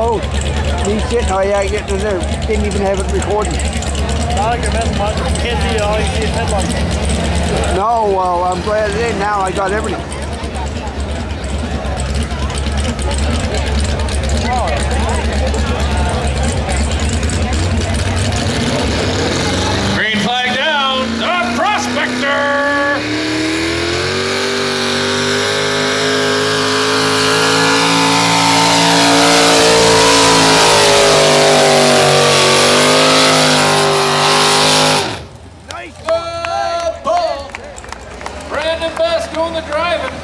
host. Me sitting, oh yeah, getting in there. Didn't even have it recording. I like your messing with it. Can't see it, all you see is headlights. No, well, I'm glad it is now. I got everything. Green flag down, the Prospector! Brandon Best doing the driving.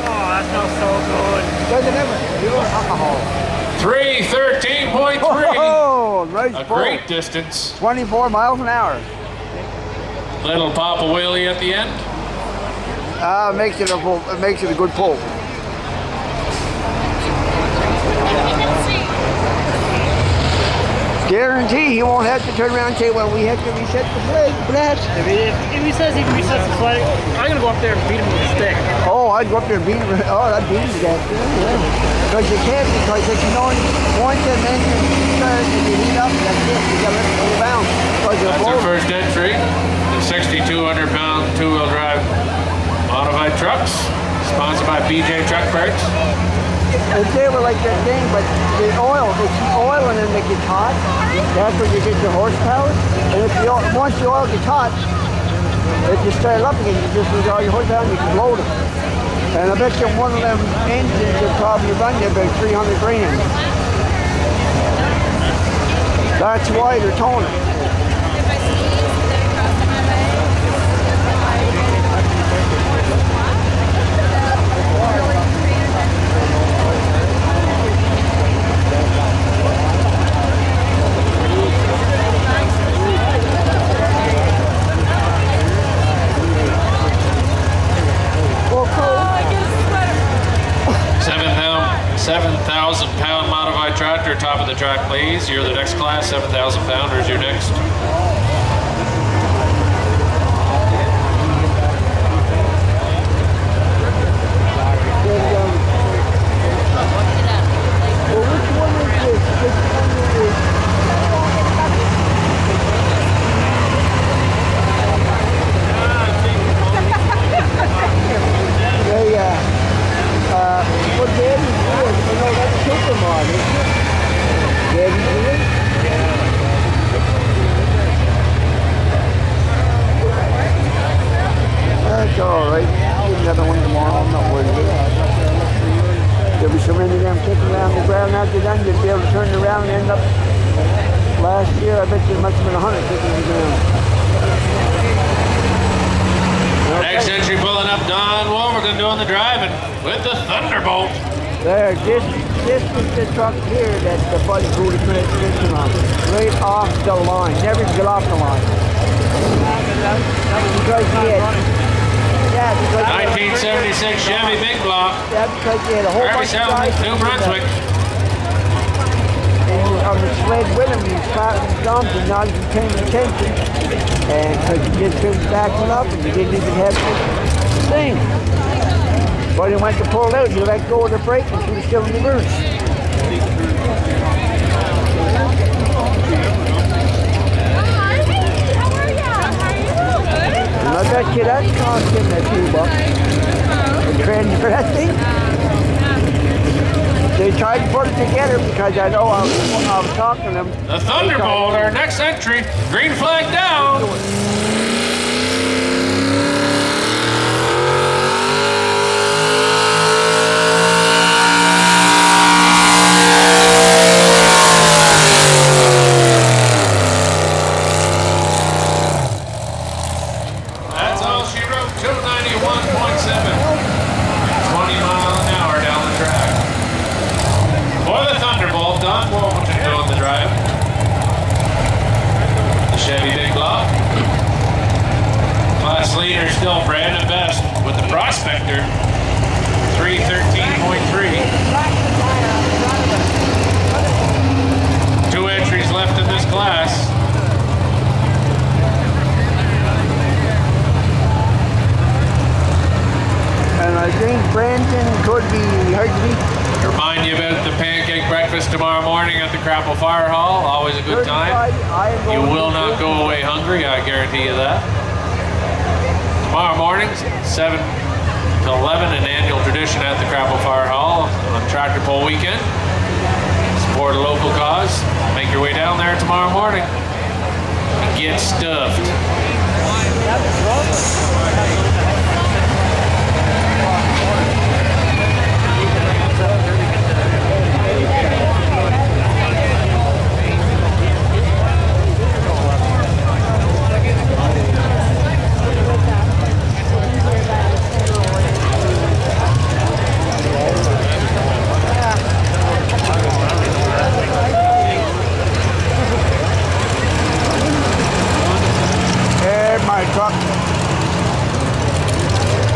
Oh, that smells so good. Doesn't ever pure alcohol. 3:13.3. Oh, nice A pull. great distance. 24 miles an hour. Little pop a wheelie at the end. Makes it a pull. It makes it a good pull. Guarantee he won't have to turn around and say, well, we have to reset the flash. If he says he can reset the flag, I'm going to go up there and beat him with a stick. Oh, I'd go up there and beat him. Oh, I'd beat him to death. Yeah. Because you can't, because if you know, once the engine starts and you heat up, that's it. You got to let it cool down. That's our first entry. The 6,200-pound two-wheel drive modified trucks, sponsored by BJ Truck Parts. And they were like that thing, but the oil, it's the oil and then it gets hot. That's when you get your horsepower. And if the oil, once the oil gets hot, it just starts up again. You just lose all your horsepower and you can load it. And I bet you one of them engines will probably run you about 300 grand. That's why they're towing it. Well, cool. 7,000-pound modified tractor, top of the track, please. You're the next class. 7,000 pounders. You're next. Well, which one is this? Which one is this? What Daddy's doing? You know, that's Supermod, isn't it? Daddy's doing? That's all right. Get another one tomorrow. I'm not worried about it. There'll be so many of them kicking around the ground after done, you'd be able to turn it around and end up. Last year, I bet you there must have been 100 kicking the ground. Next entry pulling up, Don Wolverton doing the driving with the Thunderbolt. There, this is the truck here that the buddy blew the transmission on. Right off the line. Never get off the line. Because he had, yeah, because 1976 Chevy Big Block. yeah, because he had a whole bunch of guys. New Brunswick. And on the sled with him, he was caught and jumped and not even paying attention. And because he just couldn't back one up and he didn't even have the thing. But he went to pull out, he let go of the brake and she was still in reverse. And I bet you that cost him a few bucks. The transfer that thing. They tried to put it together because I know I was talking to them. The Thunderbolt, our next entry. Green flag down. That's all she wrote. 291.7. 20 miles an hour down the track. For the Thunderbolt, Don Wolverton doing the drive. The Chevy Big Block. breakfast tomorrow morning at the Crapple Fire Hall. Always a good time. You will not go away hungry, I guarantee you that. Tomorrow morning, 7 to 11, an annual tradition at the Crapple Fire Hall on Tractor Pull weekend. Support a local cause. Make your way down there tomorrow morning and get stuffed. My truck.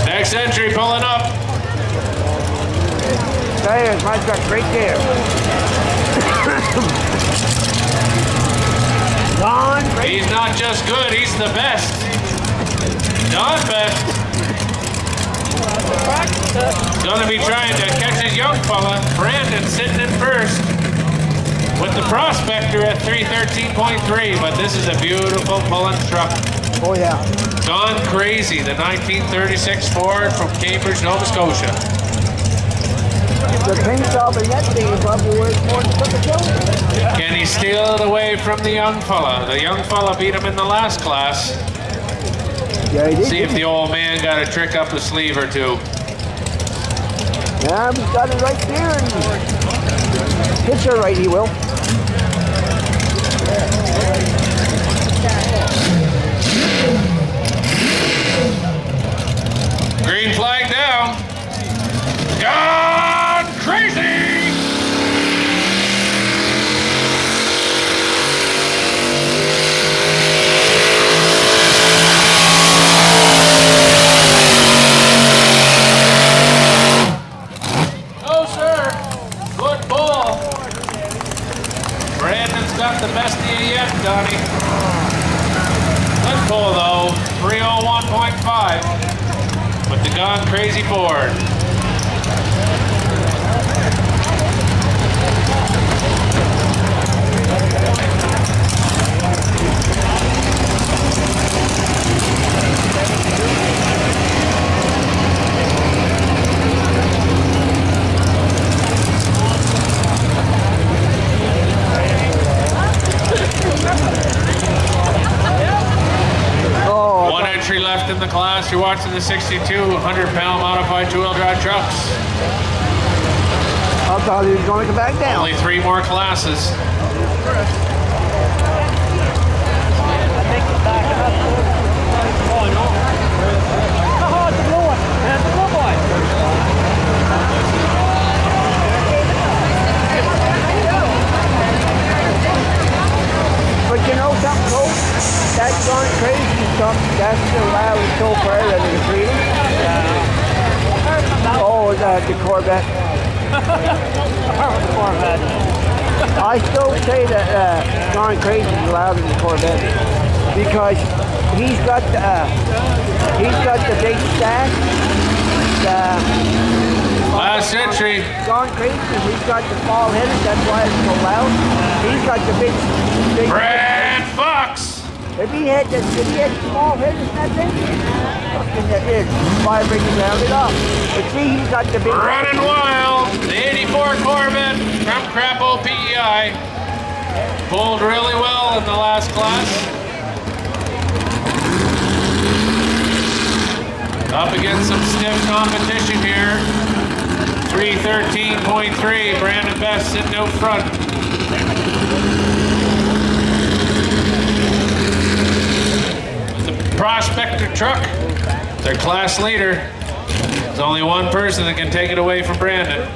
Next entry pulling up. There's my truck right there. Don, He's not just good, he's the best. Don Best. Gonna be trying to catch his young fella. Brandon sitting in first with the Prospector at 313.3, but this is a beautiful pulling truck. oh yeah. Gone Crazy, the 1936 Ford from Cambridge, Nova Scotia. The paint job in that thing is probably worth more than the building. Can he steal it away from the young fella? The young fella beat him in the last class. Yeah, he did. See if the old man got a trick up his sleeve or two. Yeah, he's got it right there. And hits her right, he will. Green flag down. Gone Crazy! No, sir. Good ball. Brandon's got the best of you yet, Donnie. Good pull, though. 301.5 with the Gone Crazy Ford. Oh, One entry left in the class. You're watching the 62 100-pound modified two-wheel drive trucks. I thought he was going to come back down. Only 3 more classes. But you know something, Coach? That's Gone Crazy stuff. That's the loud so far that it's freedom. Oh, the Corvette. I still say that Gone Crazy is louder than the Corvette because he's got the big stack. Last entry. Gone Crazy, he's got the small headers. That's why it's so loud. He's got the big. Brad Fox. If he had small headers, that thing, fucking that is vibrating around it up. But see, he's got the big. Running wild. The 84 Corvette from Crapple PEI. Pulled really well in the last class. Up against some stiff competition here. 313.3. Brandon Best sitting out front. Prospector truck, their class leader. There's only one person that can take it away from Brandon.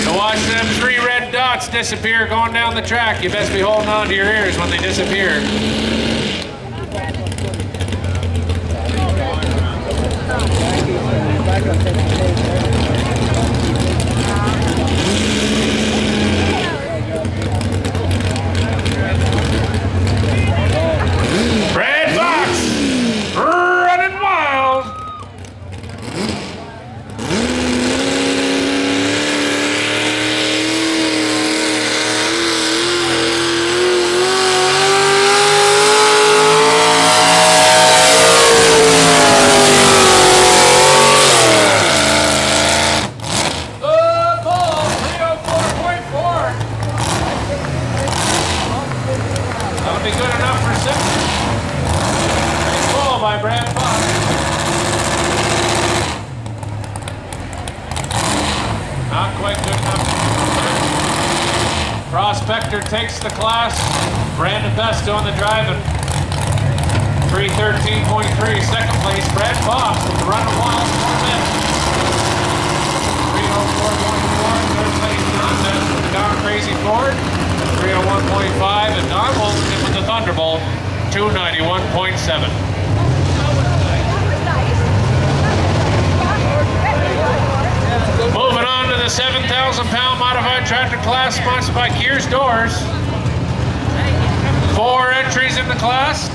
So watch them 3 red dots disappear going down the track. You best be holding on to your ears when they disappear. be good enough for six. Nice pull by Brad Fox. Not quite good enough. Prospector takes the class. Brandon Best on the driving. 313.3. Second place, Brad Fox with the run of wild 4 minutes. 304.4. Third place, John Best with the Don Crazy Ford. 301.5. And Don Wilson with the Thunderbolt. 291.7. Moving on to the 7,000-pound modified tractor class sponsored by Kears Doors. 4 entries in the class.